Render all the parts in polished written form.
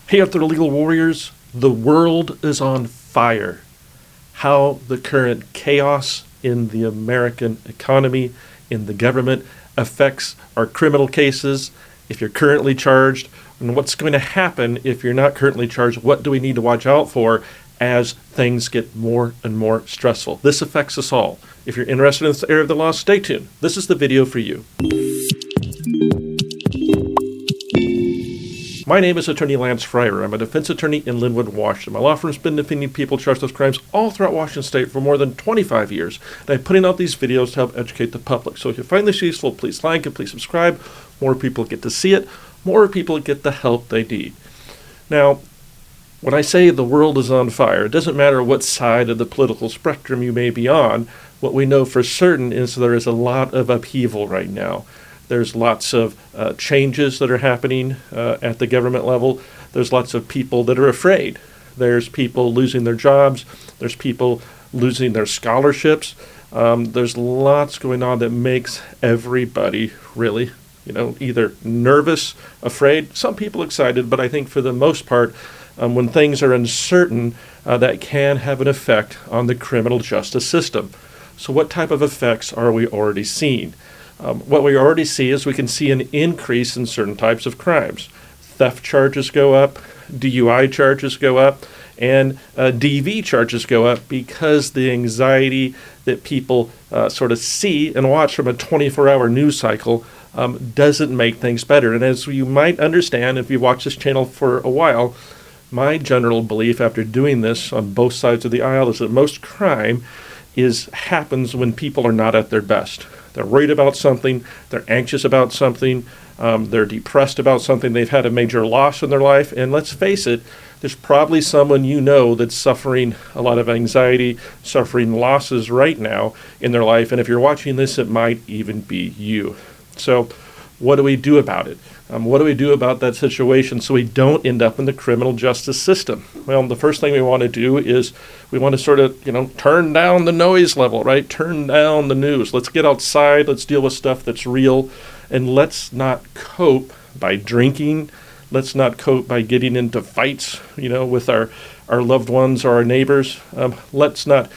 Hey out there, legal warriors. The world is on fire. How the current chaos in the American economy, in the government, affects our criminal cases, if you're currently charged, and what's going to happen if you're not currently charged. What do we need to watch out for as things get more and more stressful? This affects us all. If you're interested in this area of the law, stay tuned. This is the video for you. My name is Attorney Lance Fryrear. I'm a defense attorney in Lynnwood, Washington. My law firm's been defending people charged with crimes all throughout Washington State for more than 25 years, and I'm putting out these videos to help educate the public. So if you find this useful, please like and please subscribe. More people get to see it. More people get the help they need. Now, when I say the world is on fire, it doesn't matter what side of the political spectrum you may be on. What we know for certain is there is a lot of upheaval right now. There's lots of changes that are happening at the government level. There's lots of people that are afraid. There's people losing their jobs. There's people losing their scholarships. There's lots going on that makes everybody really, either nervous, afraid, some people excited, but I think for the most part, when things are uncertain, that can have an effect on the criminal justice system. So what type of effects are we already seeing? What we already see is we can see an increase in certain types of crimes. Theft charges go up, DUI charges go up, and DV charges go up because the anxiety that people sort of see and watch from a 24-hour news cycle doesn't make things better. And as you might understand, if you watch this channel for a while, my general belief after doing this on both sides of the aisle is that most crime happens when people are not at their best. They're worried about something, they're anxious about something, they're depressed about something, they've had a major loss in their life, and let's face it, there's probably someone that's suffering a lot of anxiety, suffering losses right now in their life, and if you're watching this, it might even be you. So what do we do about it? What do we do about that situation so we don't end up in the criminal justice system? Well, the first thing we want to do is we want to sort of, turn down the noise level, right? Turn down the news. Let's get outside. Let's deal with stuff that's real. And let's not cope by drinking. Let's not cope by getting into fights, with our loved ones or our neighbors. Let's not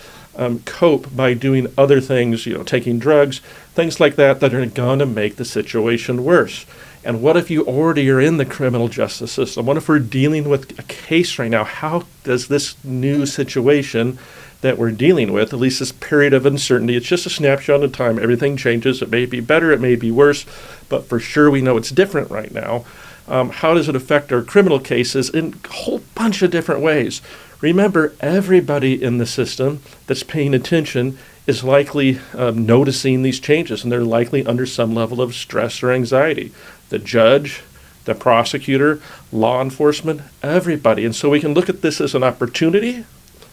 cope by doing other things, taking drugs, things like that are going to make the situation worse. And what if you already are in the criminal justice system? What if we're dealing with a case right now? How does this new situation that we're dealing with, at least this period of uncertainty, it's just a snapshot in time, everything changes, it may be better, it may be worse, but for sure we know it's different right now. How does it affect our criminal cases? In a whole bunch of different ways. Remember, everybody in the system that's paying attention is likely noticing these changes, and they're likely under some level of stress or anxiety. The judge, the prosecutor, law enforcement, everybody. And so we can look at this as an opportunity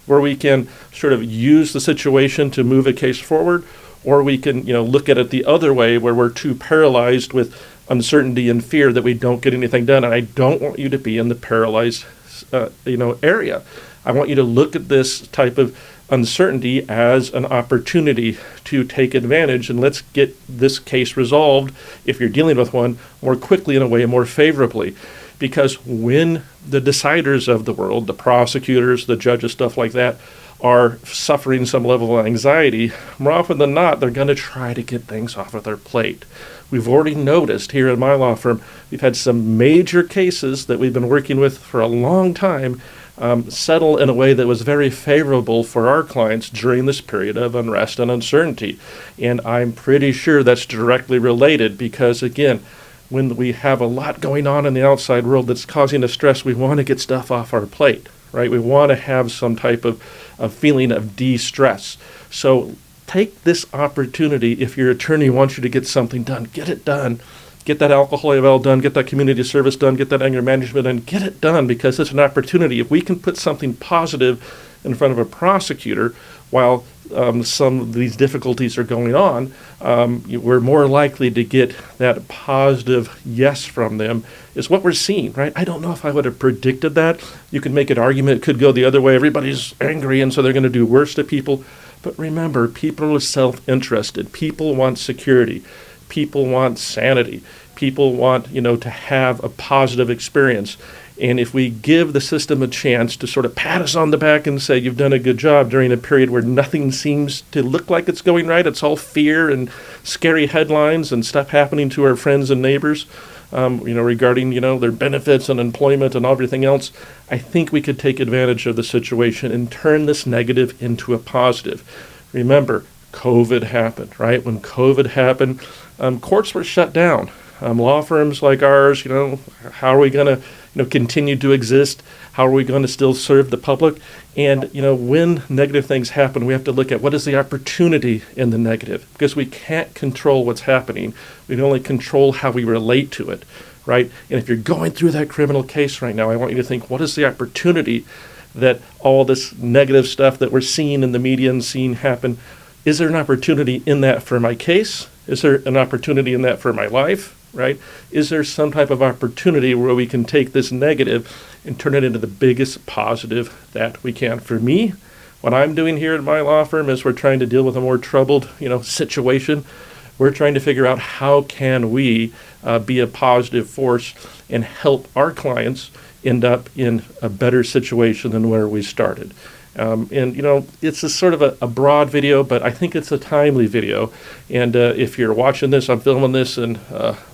where we can sort of use the situation to move a case forward, or we can, look at it the other way where we're too paralyzed with uncertainty and fear that we don't get anything done. And I don't want you to be in the paralyzed, area. I want you to look at this type of uncertainty as an opportunity to take advantage, and let's get this case resolved, if you're dealing with one, more quickly, in a way more favorably. Because when the deciders of the world, the prosecutors, the judges, stuff like that, are suffering some level of anxiety, more often than not, they're going to try to get things off of their plate. We've already noticed here in my law firm, we've had some major cases that we've been working with for a long time settle in a way that was very favorable for our clients during this period of unrest and uncertainty. And I'm pretty sure that's directly related because, again, when we have a lot going on in the outside world that's causing us stress, we want to get stuff off our plate, right? We want to have some type of feeling of de-stress. So take this opportunity. If your attorney wants you to get something done, get it done. Get that alcohol eval done, get that community service done, get that anger management done, get it done, because it's an opportunity. If we can put something positive in front of a prosecutor while some of these difficulties are going on, we're more likely to get that positive yes from them, is what we're seeing, right? I don't know if I would have predicted that. You can make an argument, it could go the other way. Everybody's angry, and so they're going to do worse to people. But remember, people are self-interested. People want security. People want sanity. People want, to have a positive experience. And if we give the system a chance to sort of pat us on the back and say, you've done a good job during a period where nothing seems to look like it's going right, it's all fear and scary headlines and stuff happening to our friends and neighbors, regarding, their benefits and employment and everything else, I think we could take advantage of the situation and turn this negative into a positive. Remember, COVID happened, right? When COVID happened, courts were shut down. Law firms like ours, how are we going to, continue to exist? How are we going to still serve the public? And, when negative things happen, we have to look at what is the opportunity in the negative, because we can't control what's happening. We can only control how we relate to it, right? And if you're going through that criminal case right now, I want you to think, what is the opportunity that all this negative stuff that we're seeing in the media and seeing happen, is there an opportunity in that for my case? Is there an opportunity in that for my life? Right? Is there some type of opportunity where we can take this negative and turn it into the biggest positive that we can? For me, what I'm doing here at my law firm is we're trying to deal with a more troubled, situation. We're trying to figure out how can we be a positive force and help our clients end up in a better situation than where we started. It's a sort of a broad video, but I think it's a timely video. And if you're watching this, I'm filming this in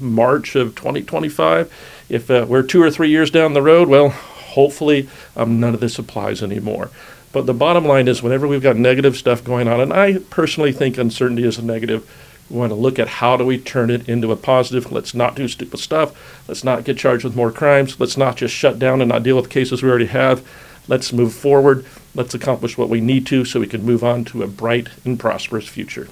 March of 2025. If we're 2 or 3 years down the road, well, hopefully none of this applies anymore. But the bottom line is, whenever we've got negative stuff going on, and I personally think uncertainty is a negative, we want to look at how do we turn it into a positive. Let's not do stupid stuff. Let's not get charged with more crimes. Let's not just shut down and not deal with cases we already have. Let's move forward. Let's accomplish what we need to so we can move on to a bright and prosperous future.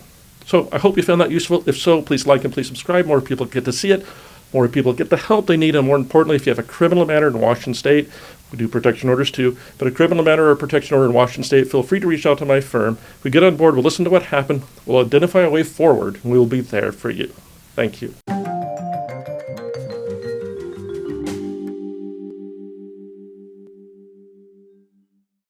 So I hope you found that useful. If so, please like and please subscribe. More people get to see it. More people get the help they need. And more importantly, if you have a criminal matter in Washington State, we do protection orders too, but a criminal matter or a protection order in Washington State, feel free to reach out to my firm. If we get on board, we'll listen to what happened. We'll identify a way forward, and we will be there for you. Thank you.